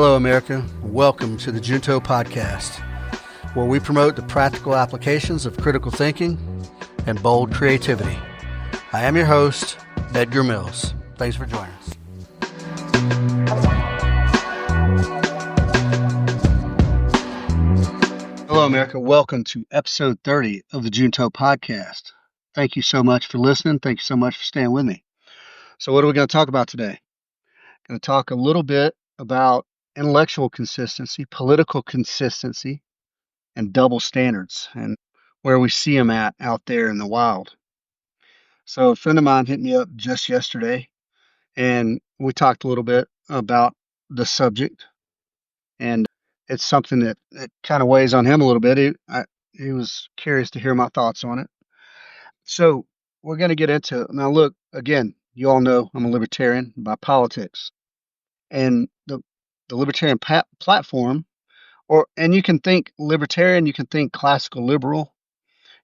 Hello, America. Welcome to the Junto Podcast, where we promote the practical applications of critical thinking and bold creativity. I am your host, Edgar Mills. Thanks for joining us. Hello, America. Welcome to episode 30 of the Junto Podcast. Thank you so much for listening. Thank you so much for staying with me. So what are we going to talk about today? Going to talk a little bit about intellectual consistency, political consistency, and double standards, and where we see them out there in the wild. So a friend of mine hit me up just yesterday, and we talked a little bit about the subject, and it's something that kind of weighs on him a little bit. He was curious to hear my thoughts on it. So we're going to get into it. Now, look, again, you all know I'm a libertarian by politics, and the libertarian platform, and you can think libertarian, you can think classical liberal,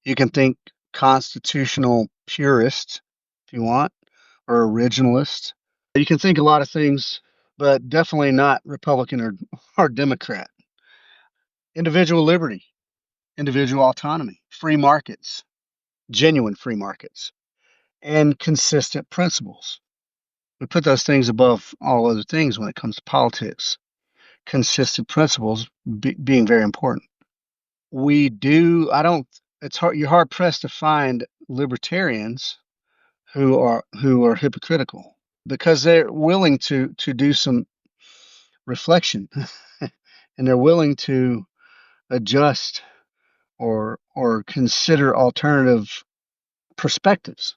you can think constitutional purist if you want, or originalist. You can think a lot of things, but definitely not Republican or Democrat. Individual liberty, individual autonomy, free markets, genuine free markets, and consistent principles. We put those things above all other things when it comes to politics. Consistent principles being very important. You're hard pressed to find libertarians who are hypocritical, because they're willing to do some reflection and they're willing to adjust or consider alternative perspectives.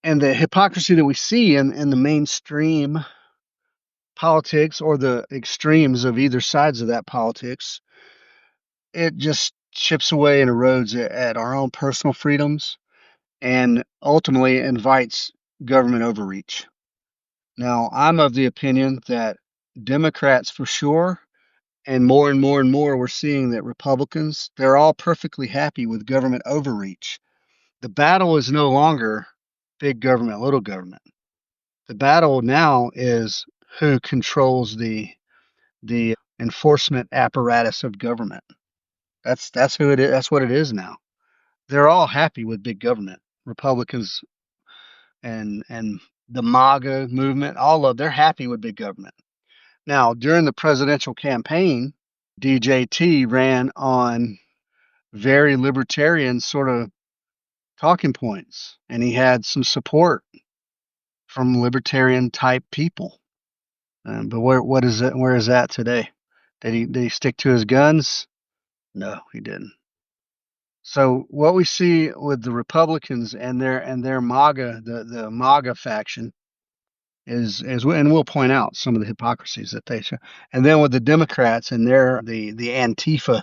And the hypocrisy that we see in the mainstream politics, or the extremes of either sides of that politics, it just chips away and erodes at our own personal freedoms, and ultimately invites government overreach. Now, I'm of the opinion that Democrats, for sure, and more, we're seeing that Republicans, they're all perfectly happy with government overreach. The battle is no longer big government, little government. The battle now is who controls the enforcement apparatus of government. That's who it is. That's what it is now. They're all happy with big government. Republicans and the MAGA movement, they're happy with big government. Now, during the presidential campaign, DJT ran on very libertarian sort of talking points, and he had some support from libertarian type people. But where is that today? Did he stick to his guns? No, he didn't. So what we see with the Republicans and their MAGA, the MAGA faction, is, and we'll point out some of the hypocrisies that they show. And then with the Democrats and the Antifa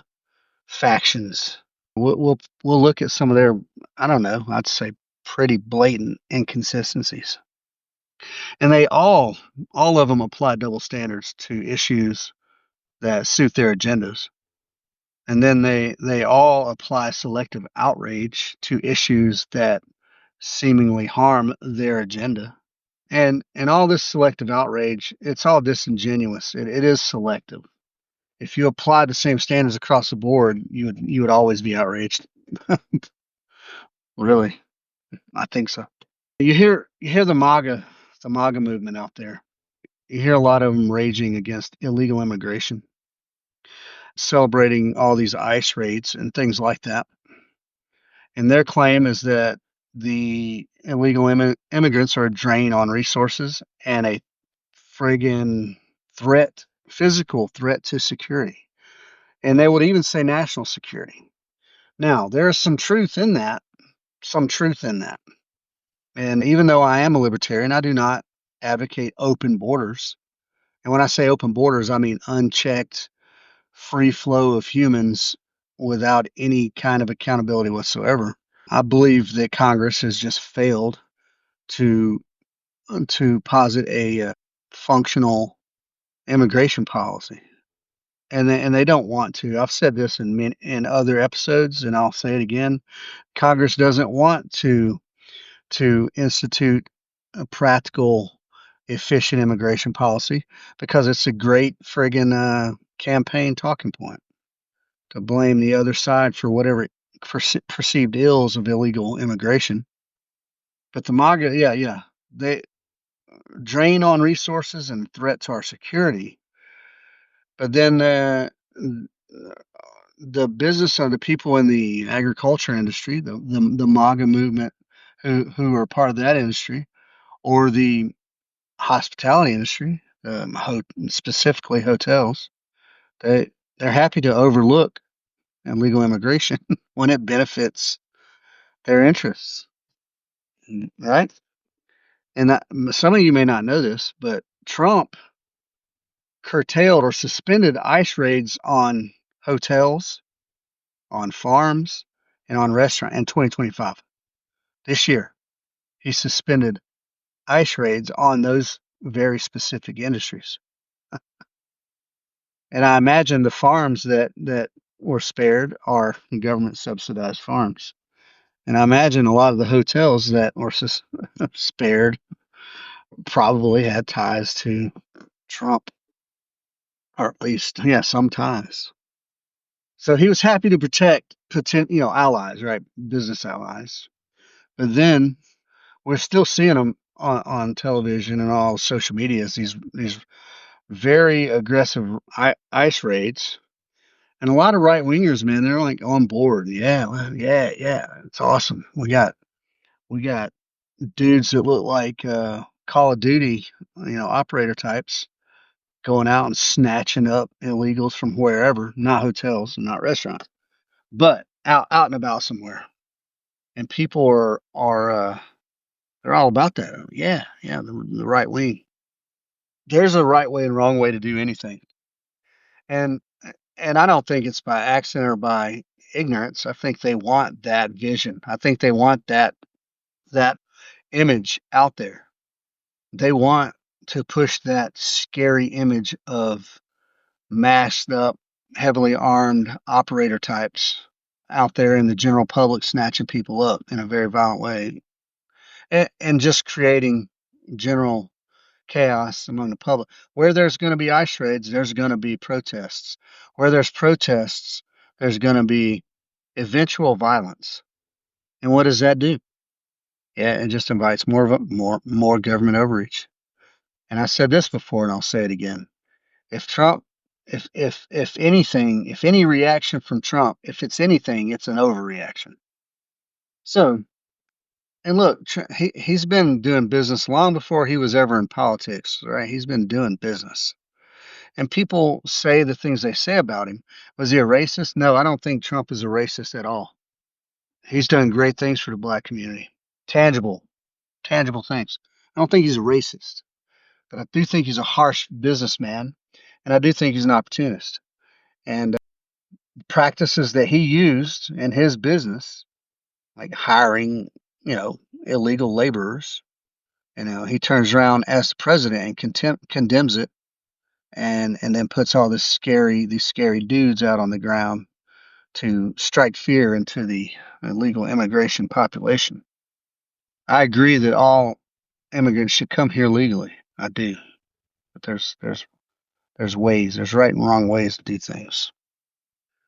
factions, we'll look at some of their, I don't know, I'd say pretty blatant inconsistencies. And they all of them apply double standards to issues that suit their agendas. And then they all apply selective outrage to issues that seemingly harm their agenda. And all this selective outrage, it's all disingenuous. It is selective. If you apply the same standards across the board, you would always be outraged. Really, I think so. You hear the MAGA movement out there. You hear a lot of them raging against illegal immigration, celebrating all these ICE raids and things like that. And their claim is that the illegal immigrants are a drain on resources and a friggin' physical threat to security. And they would even say national security. Now, there's some truth in that. And even though I am a libertarian, I do not advocate open borders. And when I say open borders, I mean unchecked, free flow of humans without any kind of accountability whatsoever. I believe that Congress has just failed to posit a functional immigration policy, and they don't want to. I've said this in other episodes, and I'll say it again. Congress doesn't want to institute a practical efficient immigration policy because it's a great friggin' campaign talking point to blame the other side for whatever perceived ills of illegal immigration. But the MAGA, yeah, they drain on resources and threat to our security. But then the business of the people in the agriculture industry, the MAGA movement, who are part of that industry, or the hospitality industry, specifically hotels, they they're happy to overlook illegal immigration when it benefits their interests, right? And some of you may not know this, but Trump curtailed or suspended ICE raids on hotels, on farms, and on restaurants in 2025. This year, he suspended ICE raids on those very specific industries. And I imagine the farms that were spared are government subsidized farms. And I imagine a lot of the hotels that were spared probably had ties to Trump, or at least, yeah, some ties. So he was happy to protect allies, right? Business allies. But then we're still seeing them on television and all social media as these very aggressive ICE raids. And a lot of right wingers, man, they're like on board. Yeah, well, yeah, it's awesome. We got dudes that look like Call of Duty, operator types going out and snatching up illegals from wherever, not hotels and not restaurants, but out and about somewhere. And people are they're all about that. Yeah, the right wing. There's a right way and wrong way to do anything, and and I don't think it's by accident or by ignorance. I think they want that vision. I think they want that image out there. They want to push that scary image of masked up, heavily armed operator types out there in the general public snatching people up in a very violent way and just creating general chaos among the public. Where there's going to be ICE raids, there's going to be protests. Where there's protests, there's going to be eventual violence. And what does that do? Yeah, it just invites more government overreach. And I said this before, and I'll say it again. If Trump, if anything, if any reaction from Trump, if it's anything, it's an overreaction. So, and look, he's been doing business long before he was ever in politics, right? He's been doing business. And people say the things they say about him. Was he a racist? No, I don't think Trump is a racist at all. He's done great things for the black community. Tangible, tangible things. I don't think he's a racist, but I do think he's a harsh businessman, and I do think he's an opportunist. And practices that he used in his business, like hiring, illegal laborers, he turns around as the president and condemns it, and then puts all these scary dudes out on the ground to strike fear into the illegal immigration population. I agree that all immigrants should come here legally. I do, but there's ways, there's right and wrong ways to do things.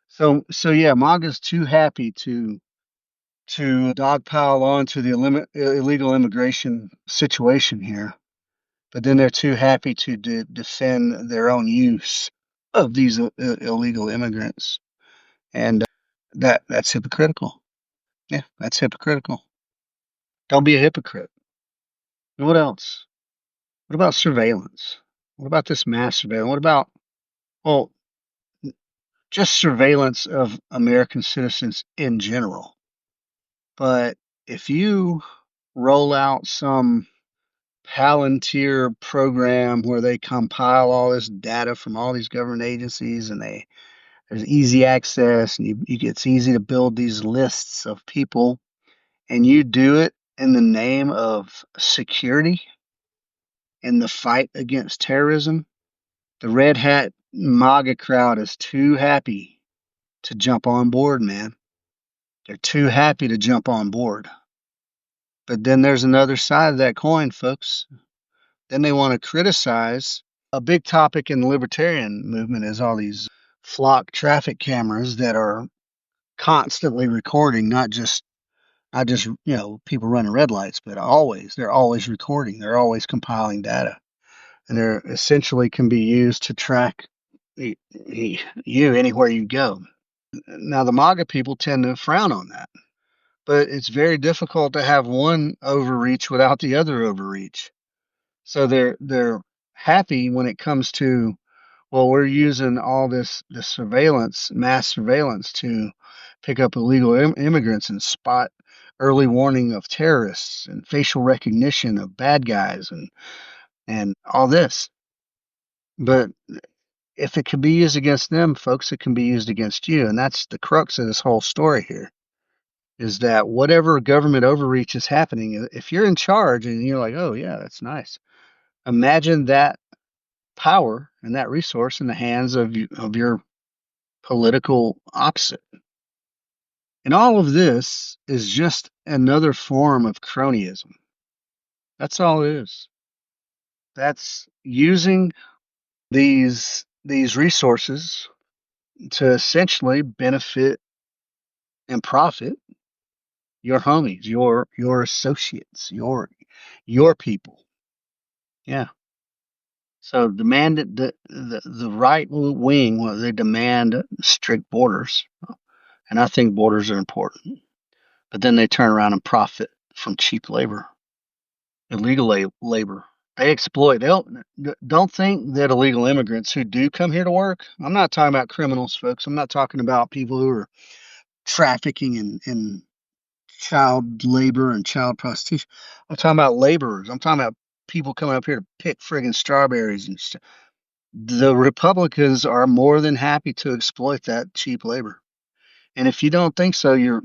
So yeah, MAGA's too happy to dogpile onto the illegal immigration situation here, but then they're too happy to defend their own use of these illegal immigrants, and that's hypocritical. Yeah, that's hypocritical. Don't be a hypocrite. And what else? What about surveillance? What about this mass surveillance? What about, well, just surveillance of American citizens in general? But if you roll out some Palantir program where they compile all this data from all these government agencies and there's easy access and it's easy to build these lists of people and you do it in the name of security in the fight against terrorism, the red hat MAGA crowd is too happy to jump on board, man. They're too happy to jump on board. But then there's another side of that coin, folks. Then they want to criticize. A big topic in the libertarian movement is all these flock traffic cameras that are constantly recording, not just people running red lights, but they're always recording. They're always compiling data, and they're essentially can be used to track you anywhere you go. Now, the MAGA people tend to frown on that, but it's very difficult to have one overreach without the other overreach. So they're happy when it comes to, well, we're using all this surveillance, mass surveillance, to pick up illegal immigrants and spot early warning of terrorists and facial recognition of bad guys and all this. But if it can be used against them, folks, it can be used against you. And that's the crux of this whole story here, is that whatever government overreach is happening, if you're in charge and you're like, oh, yeah, that's nice, imagine that power and that resource in the hands of your political opposite. And all of this is just another form of cronyism. That's all it is. That's using these resources to essentially benefit and profit your homies, your associates, your people. Yeah. So demand the right wing, well, they demand strict borders, and I think borders are important. But then they turn around and profit from cheap labor, illegal labor. They exploit. They don't think that illegal immigrants who do come here to work. I'm not talking about criminals, folks. I'm not talking about people who are trafficking in child labor and child prostitution. I'm talking about laborers. I'm talking about people coming up here to pick friggin' strawberries and stuff. The Republicans are more than happy to exploit that cheap labor. And if you don't think so, you're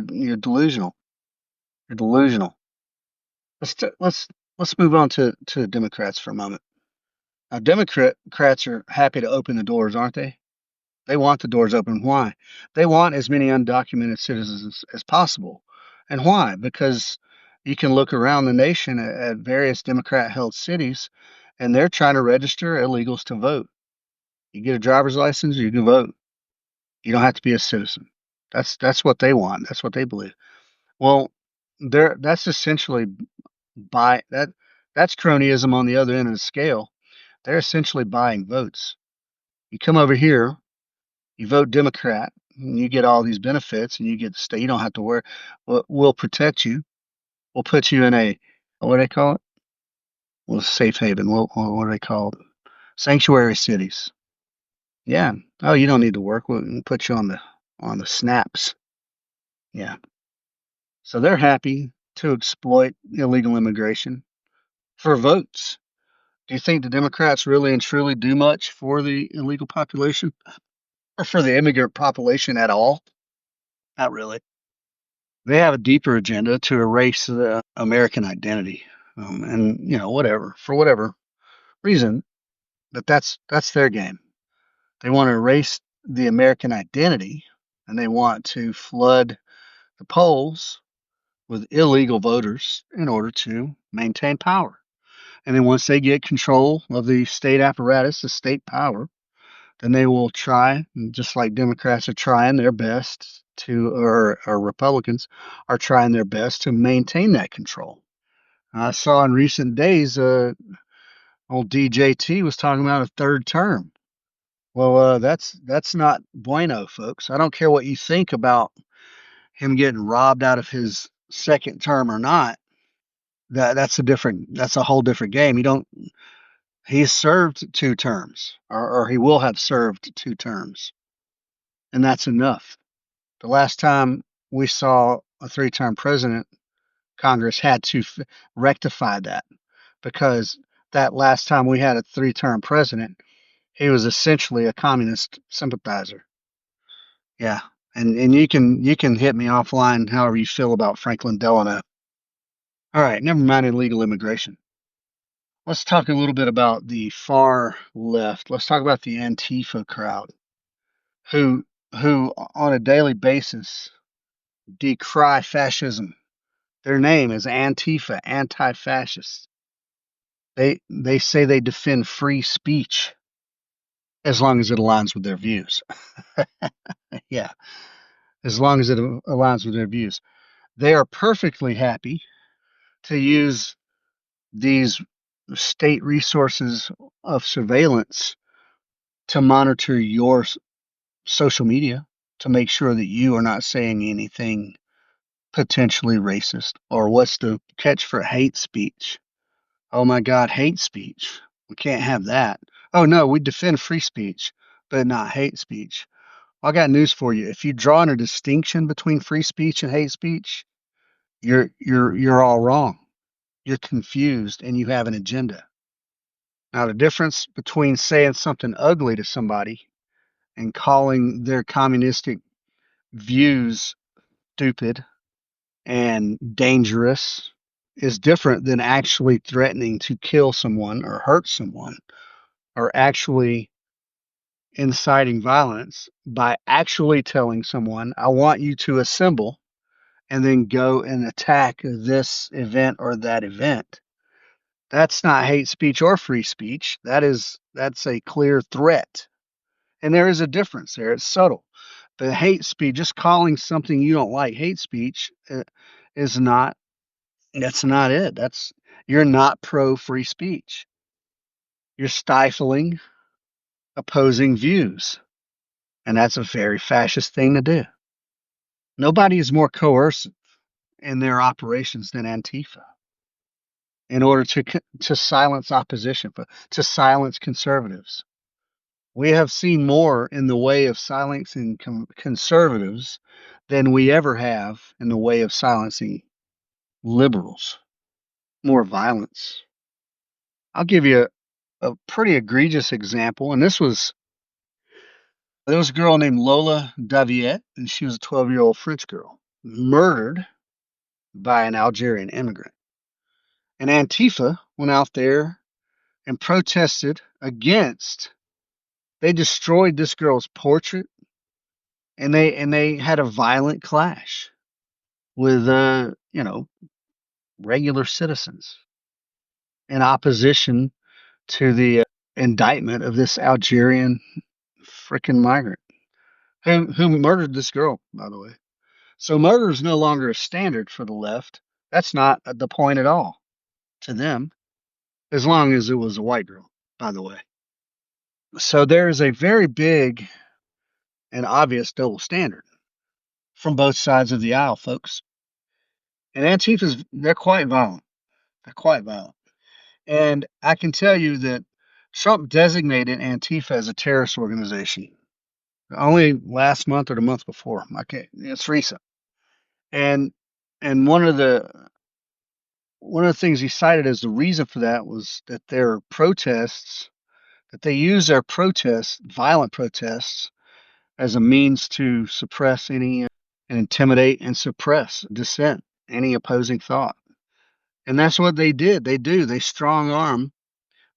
delusional. You're delusional. Let's move on to Democrats for a moment. Now, Democrats are happy to open the doors, aren't they? They want the doors open. Why? They want as many undocumented citizens as possible. And why? Because you can look around the nation at various Democrat-held cities, and they're trying to register illegals to vote. You get a driver's license, you can vote. You don't have to be a citizen. That's what they want. That's what they believe. Well, that's essentially buy that that's cronyism on the other end of the scale. They're essentially buying votes. You come over here, you vote Democrat, and you get all these benefits, and you get to stay. You don't have to worry. We'll protect you. We'll put you in a, what do they call it? Well, safe haven. What do they call it? Sanctuary cities. Yeah. Oh, you don't need to work. We'll put you on the snaps. Yeah. So they're happy to exploit illegal immigration for votes. Do you think the Democrats really and truly do much for the illegal population or for the immigrant population at all? Not really. They have a deeper agenda to erase the American identity, and whatever for whatever reason. But that's their game. They want to erase the American identity, and they want to flood the polls with illegal voters in order to maintain power. And then once they get control of the state apparatus, the state power, then they will try, just like Democrats are trying their best to, or Republicans are trying their best to maintain that control. I saw in recent days, old DJT was talking about a third term. Well, that's not bueno, folks. I don't care what you think about him getting robbed out of his second term or not. That's a whole different game. You don't He's served 2 terms, or he will have served 2 terms, and that's enough. The last time we saw a 3-term president, Congress had to rectify that, because that last time we had a 3-term president, he was essentially a communist sympathizer. Yeah, and you can hit me offline however you feel about Franklin Delano. All right, never mind illegal immigration. Let's talk a little bit about the far left. Let's talk about the Antifa crowd, who who on a daily basis decry fascism. Their name is Antifa, anti-fascist. They say they defend free speech as long as it aligns with their views. Yeah, as long as it aligns with their views. They are perfectly happy to use these state resources of surveillance to monitor your social media to make sure that you are not saying anything potentially racist. Or what's the catch for hate speech? Oh my God, hate speech. We can't have that. Oh no, we defend free speech, but not hate speech. Well, I got news for you. If you draw a distinction between free speech and hate speech, you're all wrong. You're confused and you have an agenda. Now, the difference between saying something ugly to somebody and calling their communistic views stupid and dangerous is different than actually threatening to kill someone or hurt someone or actually inciting violence by actually telling someone, I want you to assemble and then go and attack this event or that event. That's not hate speech or free speech. That's a clear threat. And there is a difference there. It's subtle. But hate speech, just calling something you don't like hate speech, is not. That's not it. That's You're not pro free speech. You're stifling opposing views, and that's a very fascist thing to do. Nobody is more coercive in their operations than Antifa in order to silence opposition, to silence conservatives. We have seen more in the way of silencing conservatives than we ever have in the way of silencing liberals. More violence. I'll give you a pretty egregious example, and there was a girl named Lola Daviette, and she was a 12-year-old French girl, murdered by an Algerian immigrant. And Antifa went out there and protested against. They destroyed this girl's portrait, and they had a violent clash with regular citizens in opposition to the indictment of this Algerian freaking migrant who murdered this girl, by the way. So murder is no longer a standard for the left. That's not the point at all to them, as long as it was a white girl, by the way. So there is a very big and obvious double standard from both sides of the aisle, folks. And Antifa's, they're quite violent. They're quite violent. And I can tell you that Trump designated Antifa as a terrorist organization only last month or the month before. It's recent. And and one of the things he cited as the reason for that was that their protests, that they use their protests, violent protests, as a means to suppress any and intimidate and suppress dissent, any opposing thought. And that's what they did. They do. They strong arm.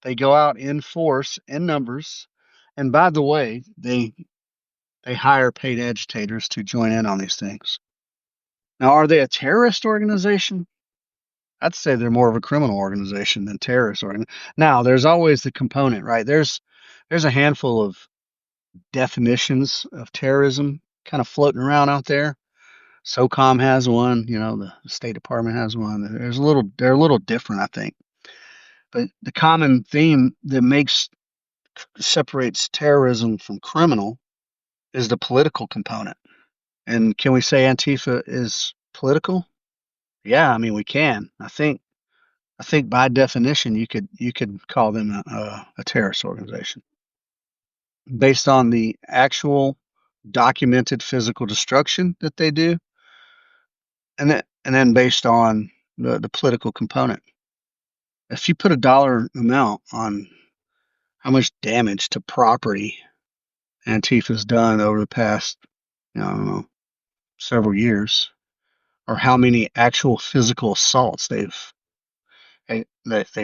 They go out in force, in numbers. And by the way, they hire paid agitators to join in on these things. Now, are they a terrorist organization? I'd say they're more of a criminal organization than terrorist organization. Now, there's always the component, right? There's a handful of definitions of terrorism kind of floating around out there. SOCOM has one, the State Department has one. They're a little different, I think. But the common theme that separates terrorism from criminal is the political component. And can we say Antifa is political? Yeah, I mean we can. I think by definition you could call them a terrorist organization based on the actual documented physical destruction that they do, and then based on the political component. If you put a dollar amount on how much damage to property Antifa's done over the past, I don't know, several years, or how many actual physical assaults they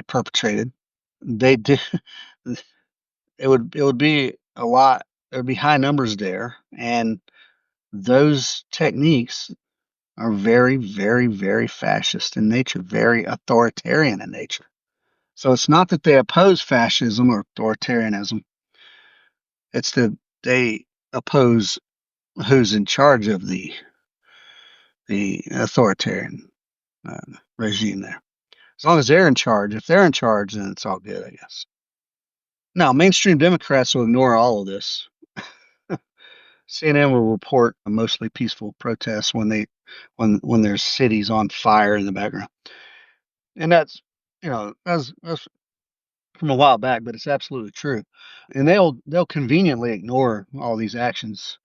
perpetrated, they did. It would be a lot. There would be high numbers there, and those techniques are very, very, very fascist in nature, very authoritarian in nature. So it's not that they oppose fascism or authoritarianism. It's that they oppose who's in charge of the authoritarian uh, regime there. As long as they're in charge, if they're in charge, then it's all good, I guess. Now, mainstream Democrats will ignore all of this. CNN will report mostly peaceful protests when there's cities on fire in the background, and that's that's from a while back, but it's absolutely true. And they'll conveniently ignore all these actions,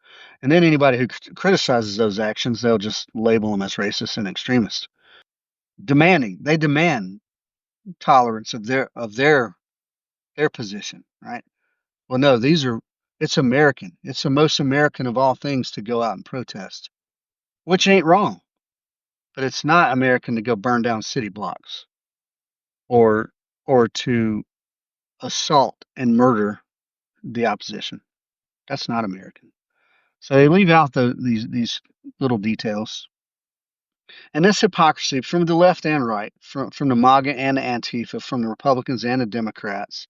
and then anybody who criticizes those actions, they'll just label them as racist and extremist. They demand tolerance of their position, right? Well, no, it's American. It's the most American of all things to go out and protest, which ain't wrong, but it's not American to go burn down city blocks or to assault and murder the opposition. That's not American. So they leave out these little details. And this hypocrisy from the left and right, from the MAGA and the Antifa, from the Republicans and the Democrats,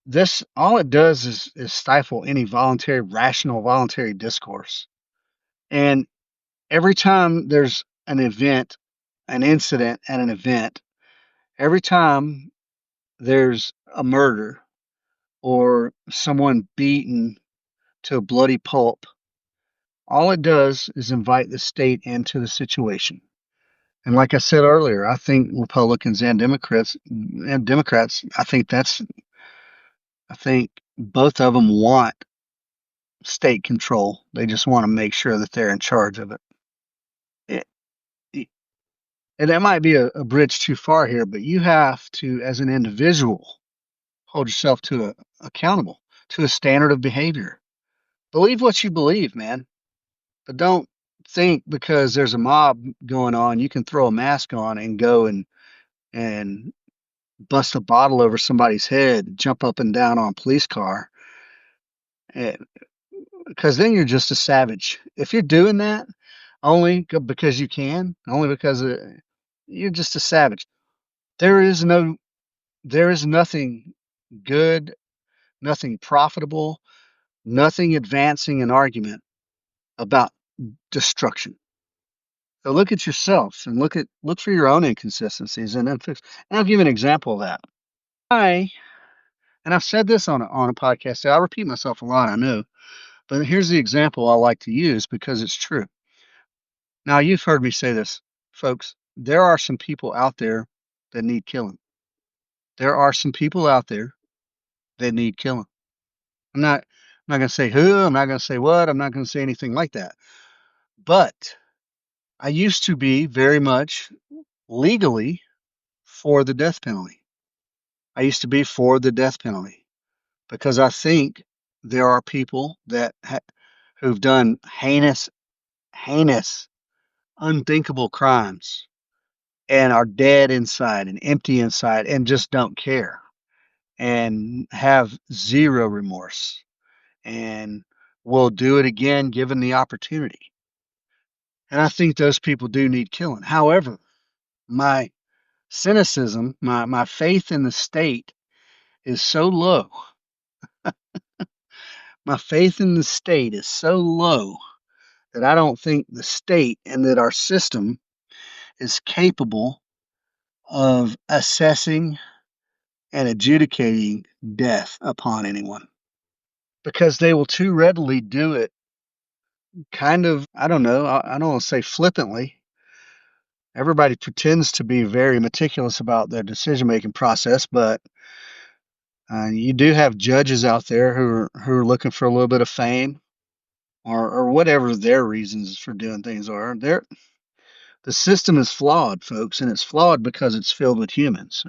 this all it does is stifle any rational, voluntary discourse. And every time there's an event, an incident at an event, every time there's a murder or someone beaten to a bloody pulp, all it does is invite the state into the situation. And like I said earlier, I think Republicans and Democrats, I think both of them want state control. They just want to make sure that they're in charge of it. it, it and that might be a bridge too far here, but you have to, as an individual, hold yourself accountable to a standard of behavior. Believe what you believe, man, but don't think because there's a mob going on, you can throw a mask on and go and bust a bottle over somebody's head, jump up and down on a police car, because then you're just a savage. If you're doing that only because you can, only because you're just a savage. There is no, there is nothing good, nothing profitable, nothing advancing an argument about destruction. So look at yourself and look for your own inconsistencies and then fix. And I'll give you an example of that. I and I've said this on a podcast. So I repeat myself a lot, I know, but here's the example I like to use because it's true. Now you've heard me say this, folks. There are some people out there that need killing. There are some people out there that need killing. I'm not going to say who. I'm not going to say what. I'm not going to say anything like that. But I used to be very much legally for the death penalty. I used to be for the death penalty because I think there are people who've done heinous, unthinkable crimes and are dead inside and empty inside and just don't care and have zero remorse and will do it again given the opportunity. And I think those people do need killing. However, my cynicism, my faith in the state is so low. My faith in the state is so low that I don't think the state and that our system is capable of assessing and adjudicating death upon anyone because they will too readily do it kind of, I don't know, I don't want to say flippantly. Everybody pretends to be very meticulous about their decision making process, but you do have judges out there who are looking for a little bit of fame or whatever their reasons for doing things are. The system is flawed, folks, and it's flawed because it's filled with humans,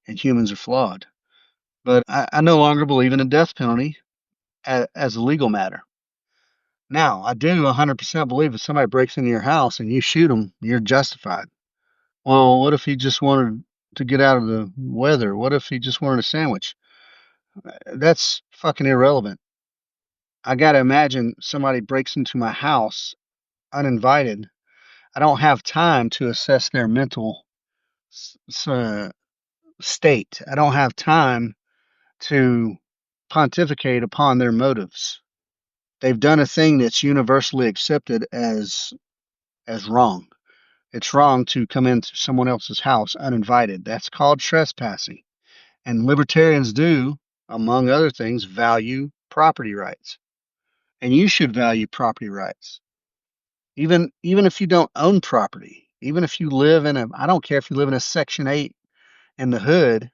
and humans are flawed. But I no longer believe in a death penalty as a legal matter. Now, I do 100% believe if somebody breaks into your house and you shoot them, you're justified. Well, what if he just wanted to get out of the weather? What if he just wanted a sandwich? That's fucking irrelevant. I got to imagine somebody breaks into my house uninvited. I don't have time to assess their mental state. I don't have time to pontificate upon their motives. They've done a thing that's universally accepted as wrong. It's wrong to come into someone else's house uninvited. That's called trespassing. And libertarians do, among other things, value property rights. And you should value property rights. Even if you don't own property, even if you live in a I don't care if you live in a section 8 in the hood,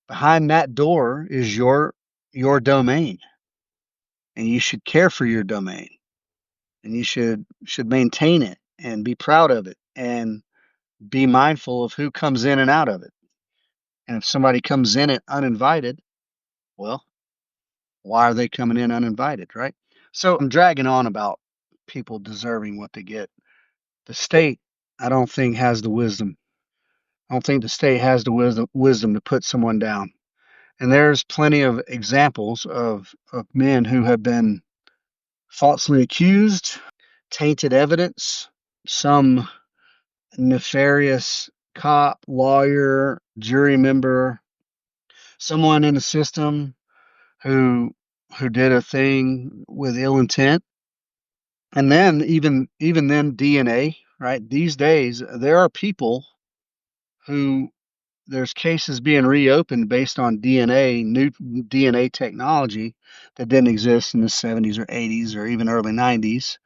behind that door is your domain. And you should care for your domain. And you should maintain it and be proud of it and be mindful of who comes in and out of it. And if somebody comes in it uninvited, well, why are they coming in uninvited, right? So I'm dragging on about people deserving what they get. The state, I don't think, has the wisdom. I don't think the state has the wisdom to put someone down. And there's plenty of examples of men who have been falsely accused, tainted evidence, some nefarious cop, lawyer, jury member, someone in the system who did a thing with ill intent. And then even then DNA, right? These days there are people who there's cases being reopened based on new DNA technology that didn't exist in the 70s or 80s or even early 90s,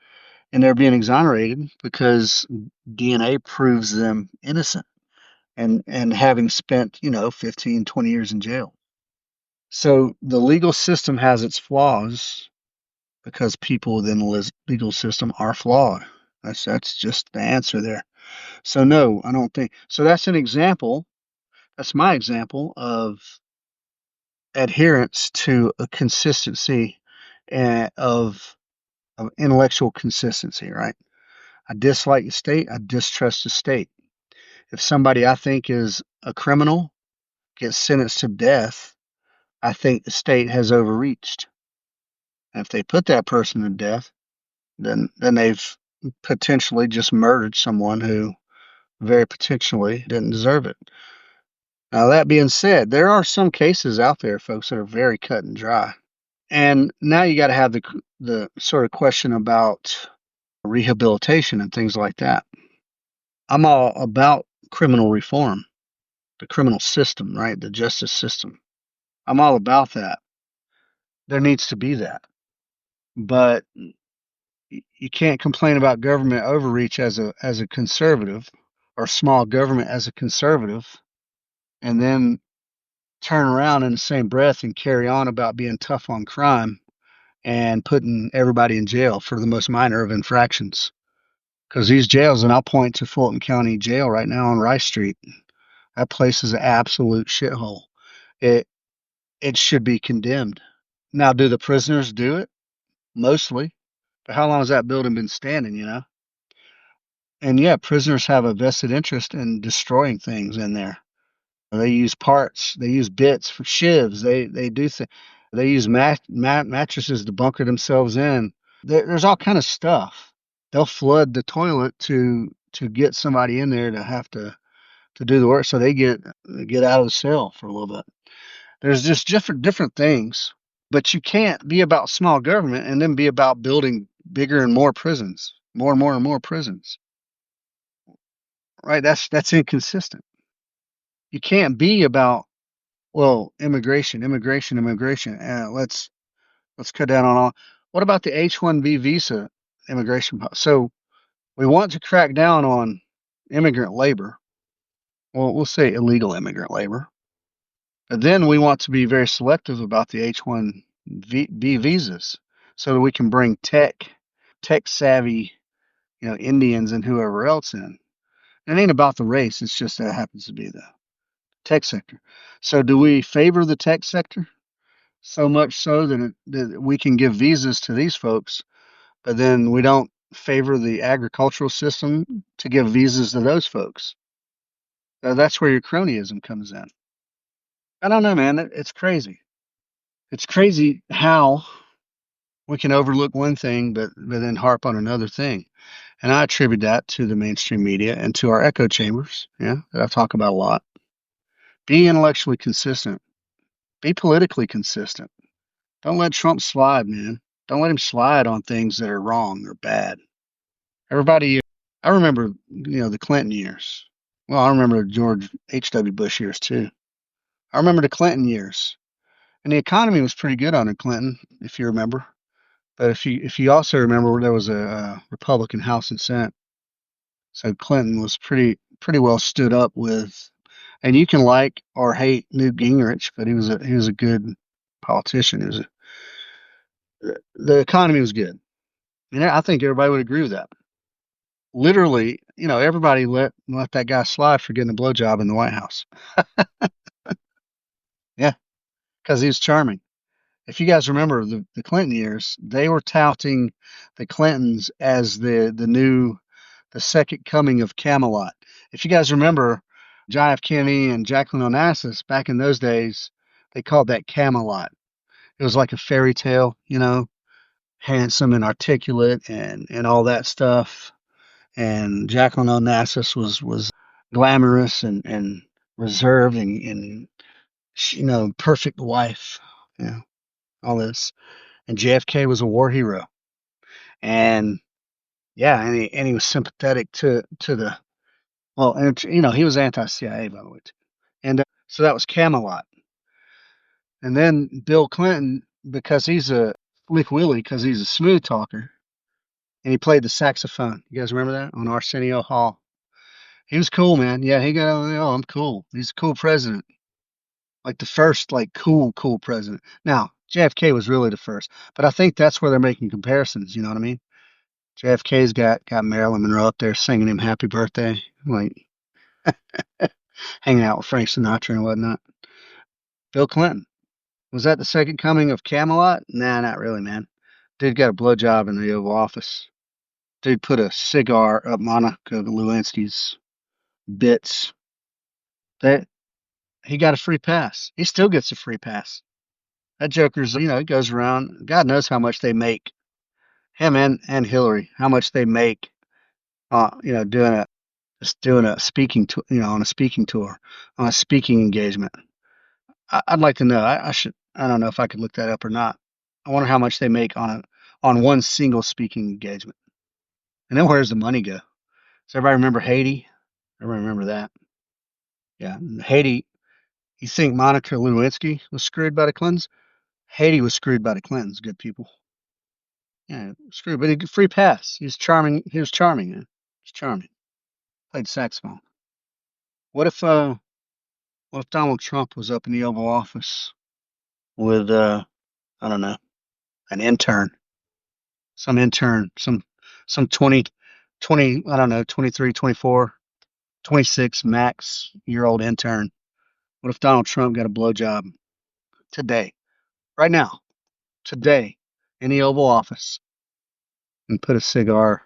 and they're being exonerated because DNA proves them innocent and having spent, 15, 20 years in jail. So the legal system has its flaws because people within the legal system are flawed. That's just the answer there. So no, I don't think so. That's an example. That's my example of adherence to a consistency of intellectual consistency, right? I dislike the state. I distrust the state. If somebody I think is a criminal gets sentenced to death, I think the state has overreached. And if they put that person to death, then they've potentially just murdered someone who very potentially didn't deserve it. Now, that being said, there are some cases out there, folks, that are very cut and dry. And now you got to have the sort of question about rehabilitation and things like that. I'm all about criminal reform, the criminal system, right? The justice system. I'm all about that. There needs to be that. But you can't complain about government overreach as a conservative or small government as a conservative and then turn around in the same breath and carry on about being tough on crime and putting everybody in jail for the most minor of infractions. Because these jails, and I'll point to Fulton County Jail right now on Rice Street, that place is an absolute shithole. It it should be condemned. Now, do the prisoners do it? Mostly. But how long has that building been standing? And yeah, prisoners have a vested interest in destroying things in there. They use parts, they use bits for shivs. They use mattresses to bunker themselves in. There's all kind of stuff. They'll flood the toilet to get somebody in there to have to do the work, so they get out of the cell for a little bit. There's just different things, but you can't be about small government and then be about building bigger and more prisons, more and more and more prisons. Right? That's inconsistent. You can't be about well immigration. Let's cut down on all. What about the H-1B visa immigration? So we want to crack down on immigrant labor. Well, we'll say illegal immigrant labor. But then we want to be very selective about the H-1B visas so that we can bring tech savvy, Indians and whoever else in. It ain't about the race. It's just that it happens to be the tech sector. So do we favor the tech sector so much so that we can give visas to these folks, but then we don't favor the agricultural system to give visas to those folks? That's where your cronyism comes in. I don't know, man. It's crazy. It's crazy how we can overlook one thing, but then harp on another thing. And I attribute that to the mainstream media and to our echo chambers, yeah, that I've talked about a lot. Be intellectually consistent. Be politically consistent. Don't let Trump slide, man. Don't let him slide on things that are wrong or bad. Everybody, I remember, the Clinton years. Well, I remember George H.W. Bush years too. I remember the Clinton years, and the economy was pretty good under Clinton, if you remember. But if you also remember, there was a Republican House and Senate, so Clinton was pretty well stood up with. And you can like or hate Newt Gingrich, but he was a good politician. The economy was good, and I think everybody would agree with that. Literally, everybody let that guy slide for getting a blowjob in the White House. Yeah, because he was charming. If you guys remember the Clinton years, they were touting the Clintons as the second coming of Camelot. If you guys remember John F. Kennedy and Jacqueline Onassis back in those days, they called that Camelot. It was like a fairy tale, handsome and articulate and all that stuff. And Jacqueline Onassis was glamorous and reserved and perfect wife, all this. And JFK was a war hero, and yeah, and he was sympathetic to the well, and he was anti-CIA by the way, too. And so that was Camelot. And then Bill Clinton, because he's a slick Willie, because he's a smooth talker, and he played the saxophone. You guys remember that on Arsenio Hall? He was cool, man. Yeah, he got, oh, I'm cool. He's a cool president. Like the first, like cool president. Now, JFK was really the first, but I think that's where they're making comparisons. You know what I mean? JFK's got Marilyn Monroe up there singing him happy birthday, like hanging out with Frank Sinatra and whatnot. Bill Clinton. Was that the second coming of Camelot? Nah, not really, man. Dude got a blowjob in the Oval Office. Dude put a cigar up Monica Lewinsky's bits. That he got a free pass. He still gets a free pass. That Joker's, he goes around. God knows how much they make. Him and Hillary, how much they make. Doing a speaking to, on a speaking tour, on a speaking engagement. I'd like to know. I should. I don't know if I could look that up or not. I wonder how much they make on one single speaking engagement. And then where's the money go? Does everybody remember Haiti? Everybody remember that? Yeah, Haiti. You think Monica Lewinsky was screwed by the Clintons? Haiti was screwed by the Clintons. Good people. Yeah, screwed, but he free pass. He's charming. He was charming. Man. He's charming. Played saxophone. What if Donald Trump was up in the Oval Office with I don't know, an intern, some intern, some 20, I don't know, 23, 24, 26 max year old intern. What if Donald Trump got a blowjob today, right now, today, in the Oval Office, and put a cigar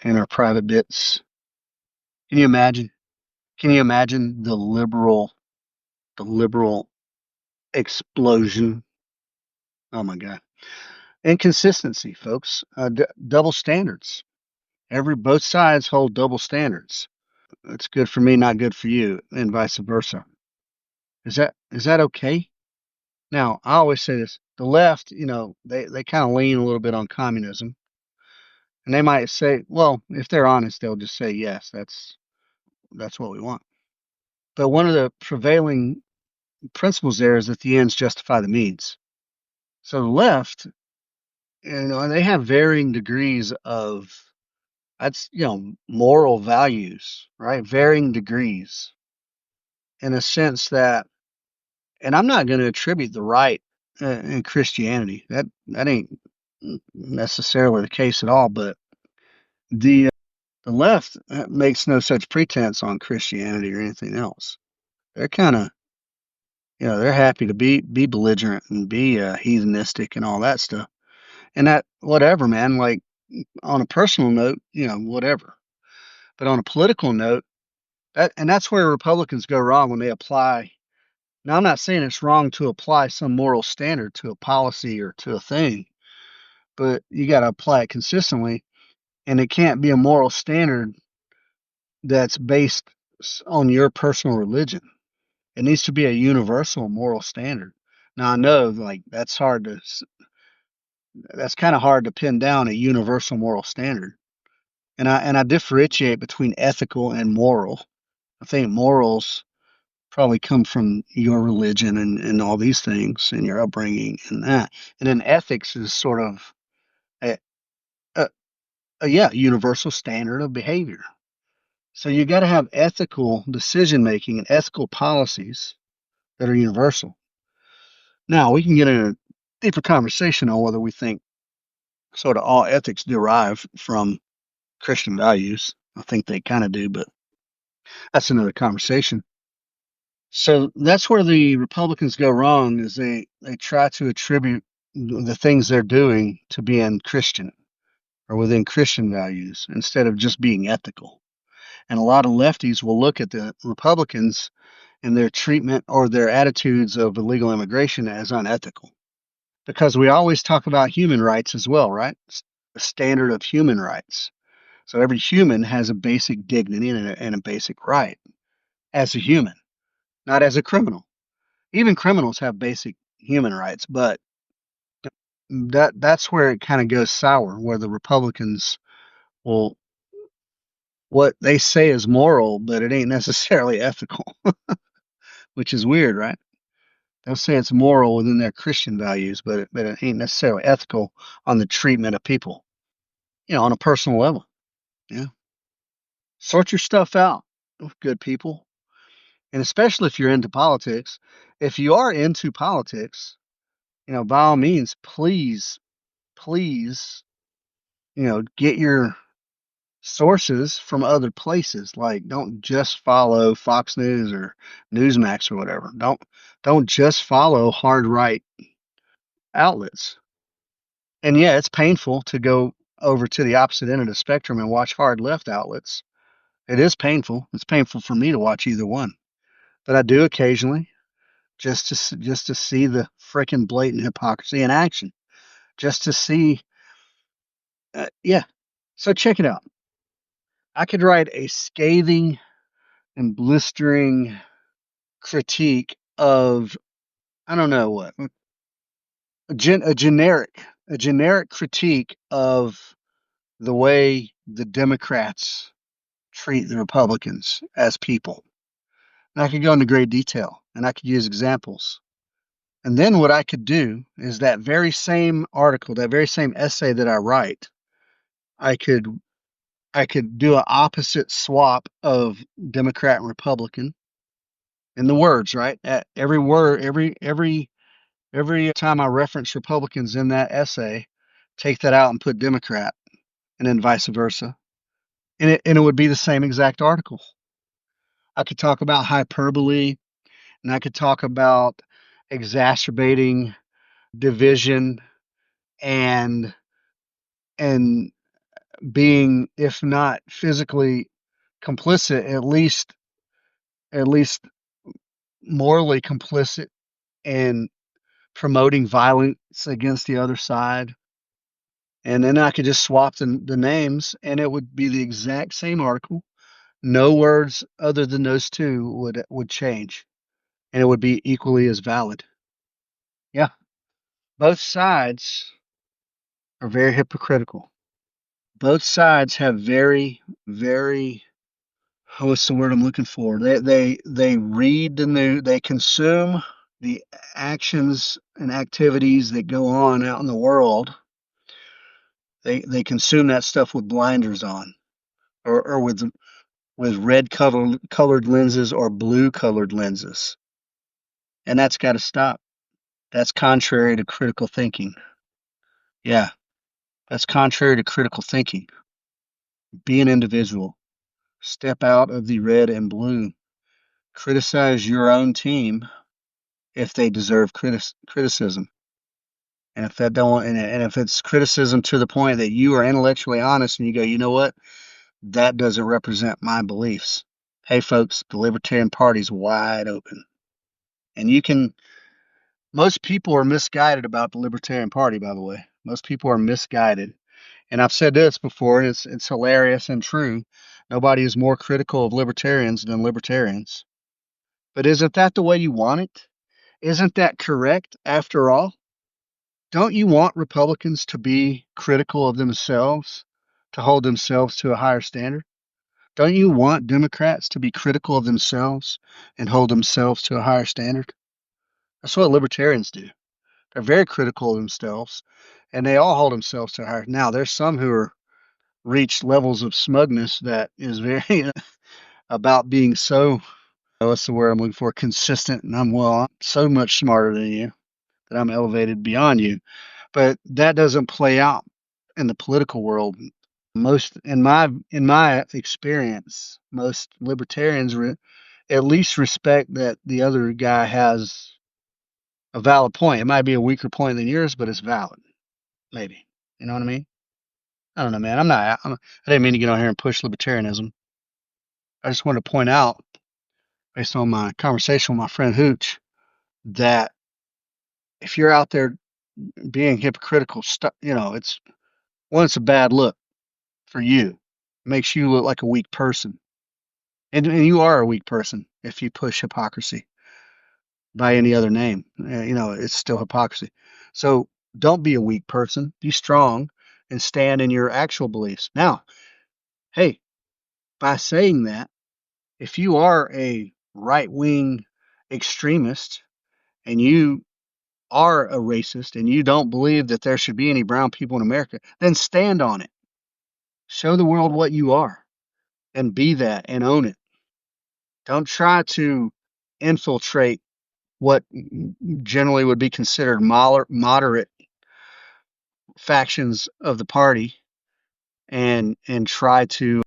in our private bits? Can you imagine? Can you imagine the liberal explosion? Oh my God. Inconsistency, folks. Double standards. Both sides hold double standards. It's good for me, not good for you, and vice versa. Is that okay? Now, I always say this: the left, they kind of lean a little bit on communism, and they might say, well, if they're honest, they'll just say, yes, that's what we want. But one of the prevailing principles there is that the ends justify the means. So the left, and they have varying degrees of that's moral values, right? Varying degrees in a sense that, and I'm not going to attribute the right in Christianity. That ain't necessarily the case at all. But the the left makes no such pretense on Christianity or anything else. They're kind of they're happy to be belligerent and be heathenistic and all that stuff. And that whatever, man. Like on a personal note, whatever. But on a political note, that's where Republicans go wrong when they apply. Now, I'm not saying it's wrong to apply some moral standard to a policy or to a thing, but you got to apply it consistently, and it can't be a moral standard that's based on your personal religion. It needs to be a universal moral standard. Now I know like that's kind of hard to pin down a universal moral standard. And I differentiate between ethical and moral. I think morals probably come from your religion and all these things and your upbringing and that. And then ethics is sort of a, a, a yeah, universal standard of behavior. So you got to have ethical decision making and ethical policies that are universal. Now we can get in a deeper conversation on whether we think sort of all ethics derive from Christian values. I think they kind of do, but that's another conversation. So that's where the Republicans go wrong is they try to attribute the things they're doing to being Christian or within Christian values instead of just being ethical. And a lot of lefties will look at the Republicans and their treatment or their attitudes of illegal immigration as unethical. Because we always talk about human rights as well, right? The standard of human rights. So every human has a basic dignity and a basic right as a human, not as a criminal. Even criminals have basic human rights, but that's where it kind of goes sour, where the Republicans will what they say is moral, but it ain't necessarily ethical, which is weird, right? They'll say it's moral within their Christian values, but it ain't necessarily ethical on the treatment of people, on a personal level. Yeah. Sort your stuff out, good people. And especially if you're into politics. If you are into politics, by all means, please, get your sources from other places. Like, don't just follow Fox News or Newsmax or whatever. Don't just follow hard right outlets. And yeah, it's painful to go over to the opposite end of the spectrum and watch hard left outlets. It is painful. It's painful for me to watch either one, but I do occasionally just to see the freaking blatant hypocrisy in action. Just to see, yeah. So check it out. I could write a scathing and blistering critique of I don't know what a generic critique of the way the Democrats treat the Republicans as people. And I could go into great detail and I could use examples. And then what I could do is that very same article, that very same essay that I write, I could I could do an opposite swap of Democrat and Republican in the words, right? At every word, every time I reference Republicans in that essay, take that out and put Democrat, and then vice versa. And it would be the same exact article. I could talk about hyperbole, and I could talk about exacerbating division and and being, if not physically complicit, at least morally complicit in promoting violence against the other side. And then I could just swap the names and it would be the exact same article. No words other than those two would change and it would be equally as valid. Yeah. Both sides are very hypocritical. Both sides have very, what's the word I'm looking for? They read the news, they consume the actions and activities that go on out in the world. They consume that stuff with blinders on, or with red colored lenses or blue colored lenses, and that's got to stop. That's contrary to critical thinking. Yeah, that's contrary to critical thinking. Be an individual. Step out of the red and blue. Criticize your own team if they deserve criticism. And if that don't, and if it's criticism to the point that you are intellectually honest and you go, you know what, that doesn't represent my beliefs. Hey, folks, the Libertarian Party's wide open, and you can. Most people are misguided about the Libertarian Party. By the way, most people are misguided, and I've said this before, and it's hilarious and true. Nobody is more critical of libertarians than libertarians But isn't that the way you want it? Isn't that correct after all? Don't you want Republicans to be critical of themselves, to hold themselves to a higher standard? Don't you want Democrats to be critical of themselves and hold themselves to a higher standard? That's what libertarians do. They're very critical of themselves and they all hold themselves to a higher. Now, there's some who are reached levels of smugness that is very about being so, what's the word I'm looking for, consistent. And I'm so much smarter than you that I'm elevated beyond you. But that doesn't play out in the political world. Most in my experience, most libertarians at least respect that the other guy has a valid point. It might be a weaker point than yours, but it's valid. Maybe. You know what I mean? I don't know, man. I didn't mean to get on here and push libertarianism. I just wanted to point out, based on my conversation with my friend Hooch, that if you're out there being hypocritical, it's a bad look for you. It makes you look like a weak person. And you are a weak person if you push hypocrisy by any other name. It's still hypocrisy. So don't be a weak person. Be strong and stand in your actual beliefs. Now, hey, by saying that, if you are a right wing extremist and you are a racist and you don't believe that there should be any brown people in America, then stand on it. Show the world what you are and be that and own it. Don't try to infiltrate what generally would be considered moderate factions of the party and try to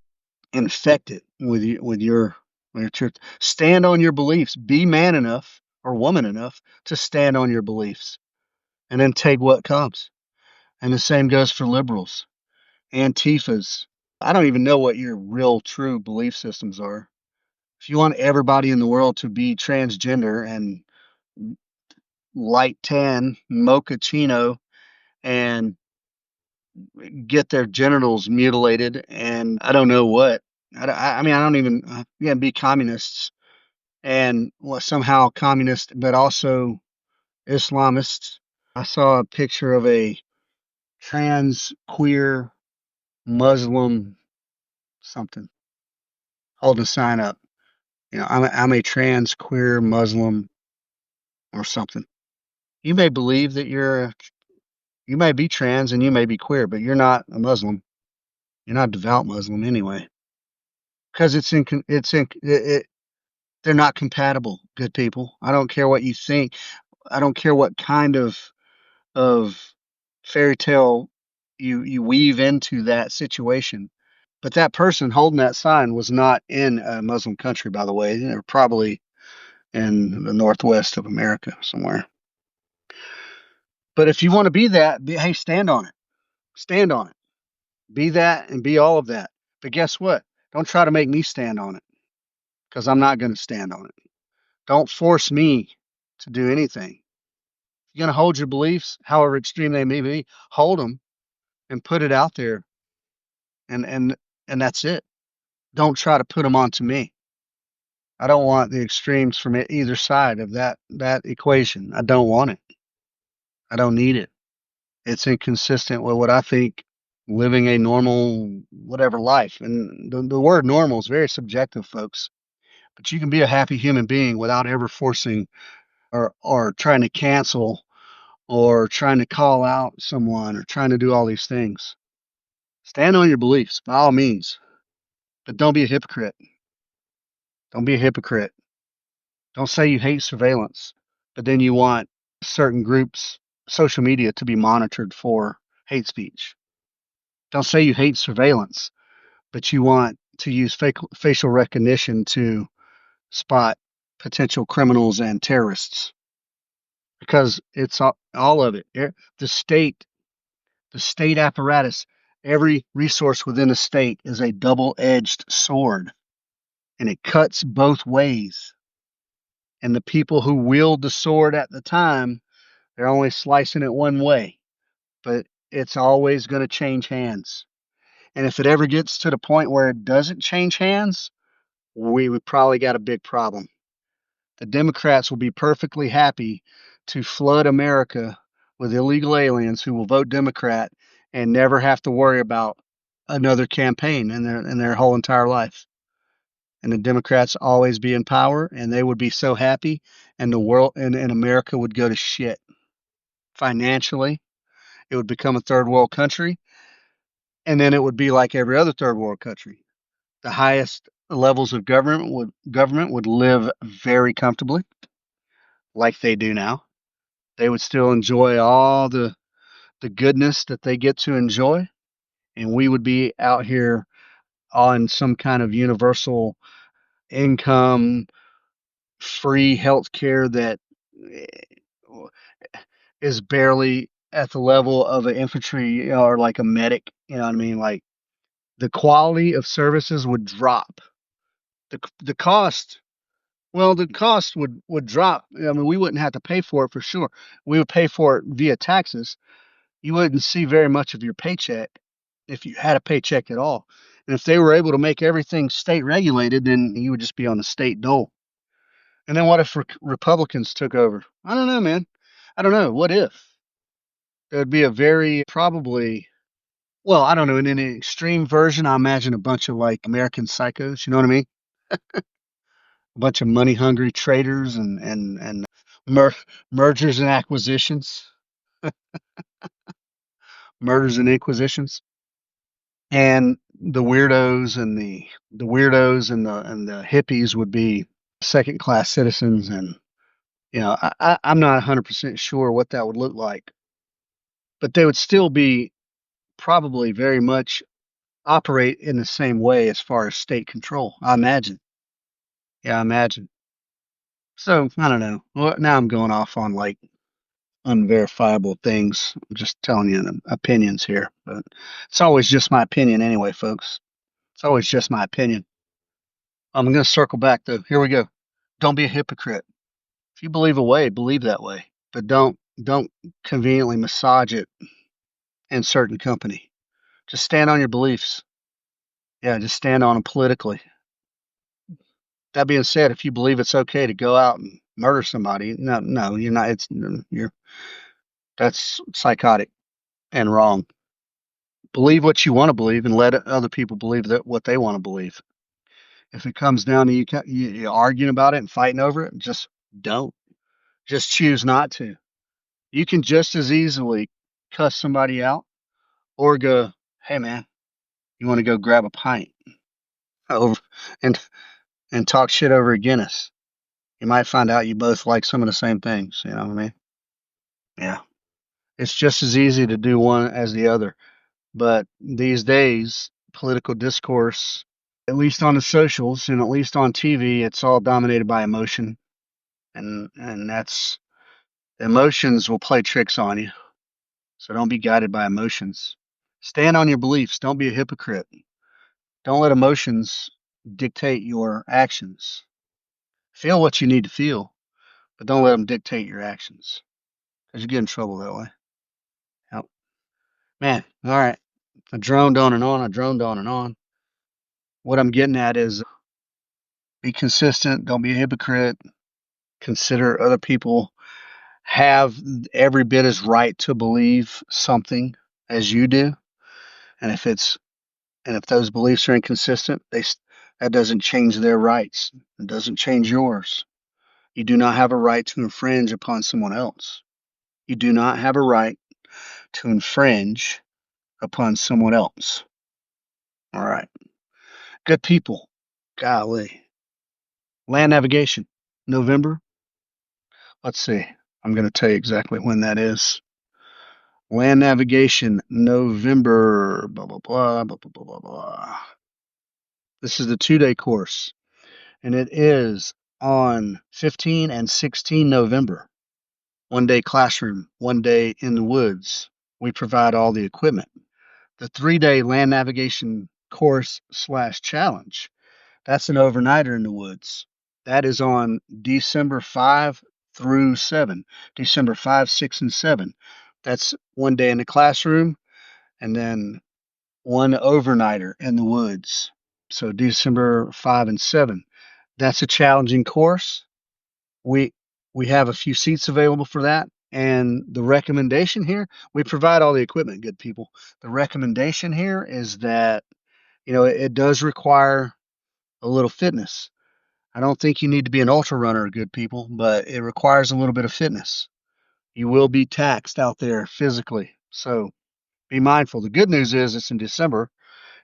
infect it with your truth. Stand on your beliefs. Be man enough or woman enough to stand on your beliefs and then take what comes. And the same goes for liberals, Antifas. I don't even know what your real true belief systems are. If you want everybody in the world to be transgender and light tan, mochaccino, and get their genitals mutilated, and I don't know what. I mean, I don't even, yeah, be communists and somehow communist, but also Islamists. I saw a picture of a trans queer Muslim something holding a sign up. I'm a trans queer Muslim or something. You may believe that you may be trans and you may be queer, but you're not a Muslim. You're not a devout Muslim anyway, because they're not compatible. Good people. I don't care what you think. I don't care what kind of fairy tale you weave into that situation. But that person holding that sign was not in a Muslim country, by the way. They're probably in the northwest of America somewhere. But if you want to be that, hey, stand on it. Stand on it. Be that and be all of that. But guess what? Don't try to make me stand on it because I'm not going to stand on it. Don't force me to do anything. You're going to hold your beliefs, however extreme they may be, hold them and put it out there, and and and that's it. Don't try to put them onto me. I don't want the extremes from either side of that equation. I don't want it. I don't need it. It's inconsistent with what I think living a normal whatever life. And the word normal is very subjective, folks. But you can be a happy human being without ever forcing or trying to cancel or trying to call out someone or trying to do all these things. Stand on your beliefs by all means, but don't be a hypocrite. Don't be a hypocrite. Don't say you hate surveillance, but then you want certain groups, social media, to be monitored for hate speech. Don't say you hate surveillance, but you want to use facial recognition to spot potential criminals and terrorists because it's all of it. The state, the state apparatus, every resource within a state is a double-edged sword and it cuts both ways. And the people who wield the sword at the time, they're only slicing it one way, but it's always going to change hands. And if it ever gets to the point where it doesn't change hands, we probably got a big problem. The Democrats will be perfectly happy to flood America with illegal aliens who will vote Democrat and never have to worry about another campaign in their whole entire life. And the Democrats always be in power, and they would be so happy, and the world and America would go to shit financially. It would become a third world country, and then it would be like every other third world country. The highest levels of government would live very comfortably, like they do now. They would still enjoy all the goodness that they get to enjoy, and we would be out here on some kind of universal income, free health care that is barely at the level of an infantry, or like a medic. You know what I mean? Like the quality of services would drop. The cost, well, the cost would drop. I mean, we wouldn't have to pay for it for sure. We would pay for it via taxes. You wouldn't see very much of your paycheck if you had a paycheck at all. And if they were able to make everything state regulated, then you would just be on the state dole. And then what if Republicans took over? I don't know, man. I don't know. What if? It would be a very probably, well, I don't know. In an extreme version, I imagine a bunch of like American psychos. You know what I mean? A bunch of money hungry traders and mer- mergers and acquisitions, murders and inquisitions, and the weirdos and the hippies would be second class citizens. And I'm not 100% sure what that would look like, but they would still be probably very much operate in the same way as far as state control, I imagine. Yeah, I imagine. So I don't know. Well, now I'm going off on like unverifiable things. I'm just telling you opinions here, but it's always just my opinion anyway, folks. It's always just my opinion. I'm going to circle back though. Here we go. Don't be a hypocrite. If you believe a way, believe that way, but don't conveniently massage it in certain company. Just stand on your beliefs. Yeah, just stand on them politically. That being said, if you believe it's okay to go out and murder somebody, no, you're not. You're that's psychotic and wrong. Believe what you want to believe and let other people believe that what they want to believe. If it comes down to you arguing about it and fighting over it, just don't. Just choose not to. You can just as easily cuss somebody out or go, "Hey man, you want to go grab a pint over and talk shit over a Guinness?" You might find out you both like some of the same things. You know what I mean? Yeah. It's just as easy to do one as the other. But these days, political discourse, at least on the socials and at least on TV, it's all dominated by emotion. And that's emotions will play tricks on you. So don't be guided by emotions. Stand on your beliefs. Don't be a hypocrite. Don't let emotions dictate your actions. Feel what you need to feel, but don't let them dictate your actions because you get in trouble that way. Yep. Man, all right. I droned on and on. I droned on and on. What I'm getting at is be consistent. Don't be a hypocrite. Consider other people have every bit as right to believe something as you do. And if those beliefs are inconsistent, that doesn't change their rights. It doesn't change yours. You do not have a right to infringe upon someone else. You do not have a right to infringe upon someone else. All right. Good people. Golly. Land navigation. November. Let's see. I'm going to tell you exactly when that is. Land navigation, November, blah, blah, blah, blah, blah, blah, blah. This is the 2-day course, and it is on 15 and 16 November. 1 day classroom, 1 day in the woods. We provide all the equipment. The 3-day land navigation course slash challenge, that's an overnighter in the woods. That is on December 5 through 7. December 5, 6, and 7. That's 1 day in the classroom and then one overnighter in the woods. So December 5 and 7. That's a challenging course. We we have a few seats available for that. And the recommendation here, we provide all the equipment, good people. The recommendation here is that, it does require a little fitness. I don't think you need to be an ultra runner, good people, but it requires a little bit of fitness. You will be taxed out there physically. So be mindful. The good news is it's in December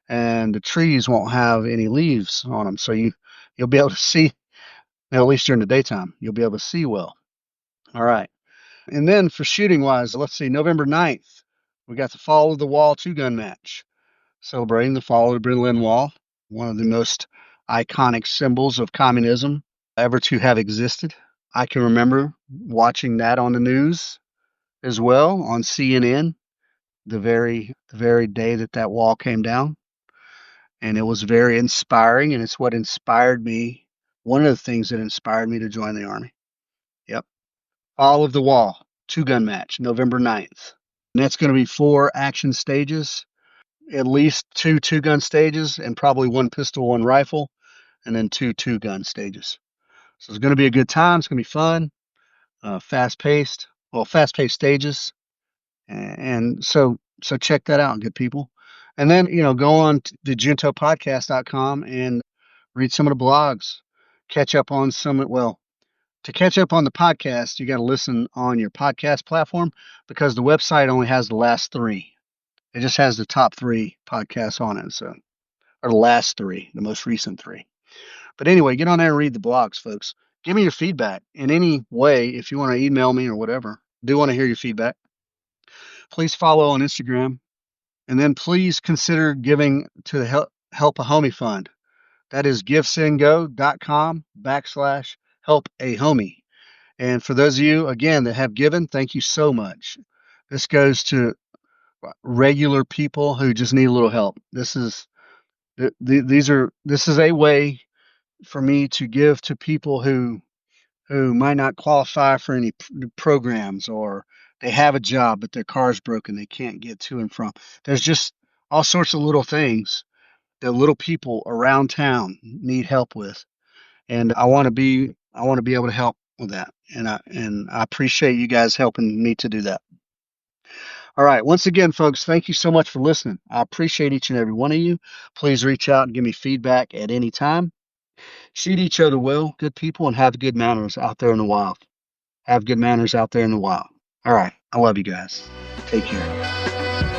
and the trees won't have any leaves on them. So you'll be able to see, at least during the daytime, you'll be able to see well. All right. And then for shooting wise, let's see, November 9th, we got the Fall of the Wall 2-gun match, celebrating the fall of the Berlin Wall, one of the most iconic symbols of communism ever to have existed. I can remember watching that on the news as well on CNN the very day that that wall came down, and it was very inspiring, and it's what inspired me. One of the things that inspired me to join the army. Yep, Fall of the Wall 2-gun match, November 9th. And that's going to be 4 action stages, at least 2 2-gun stages, and probably 1 pistol, 1 rifle, and then 2 2-gun stages. So it's going to be a good time. It's going to be fun, fast-paced stages, and so check that out, good people. And then go on to the juntopodcast.com and read some of the blogs, catch up on some. Well, to catch up on the podcast, you got to listen on your podcast platform because the website only has the last 3. It just has the top 3 podcasts on it, so or the last 3, the most recent 3. But anyway, get on there and read the blogs, folks. Give me your feedback in any way if you want to email me or whatever. Do want to hear your feedback. Please follow on Instagram, and then please consider giving to the Help a Homie Fund. That is givesendgo.com/help a homie. And for those of you, again, that have given, thank you so much. This goes to regular people who just need a little help. This is a way for me to give to people who might not qualify for any programs, or they have a job but their car's broken, they can't get to and from. There's just all sorts of little things that little people around town need help with, and I want to be able to help with that, and I appreciate you guys helping me to do that. All right, once again, folks, thank you so much for listening. I appreciate each and every one of you. Please reach out and give me feedback at any time. Treat each other well, good people, and have good manners out there in the wild. Have good manners out there in the wild. All right, I love you guys. Take care.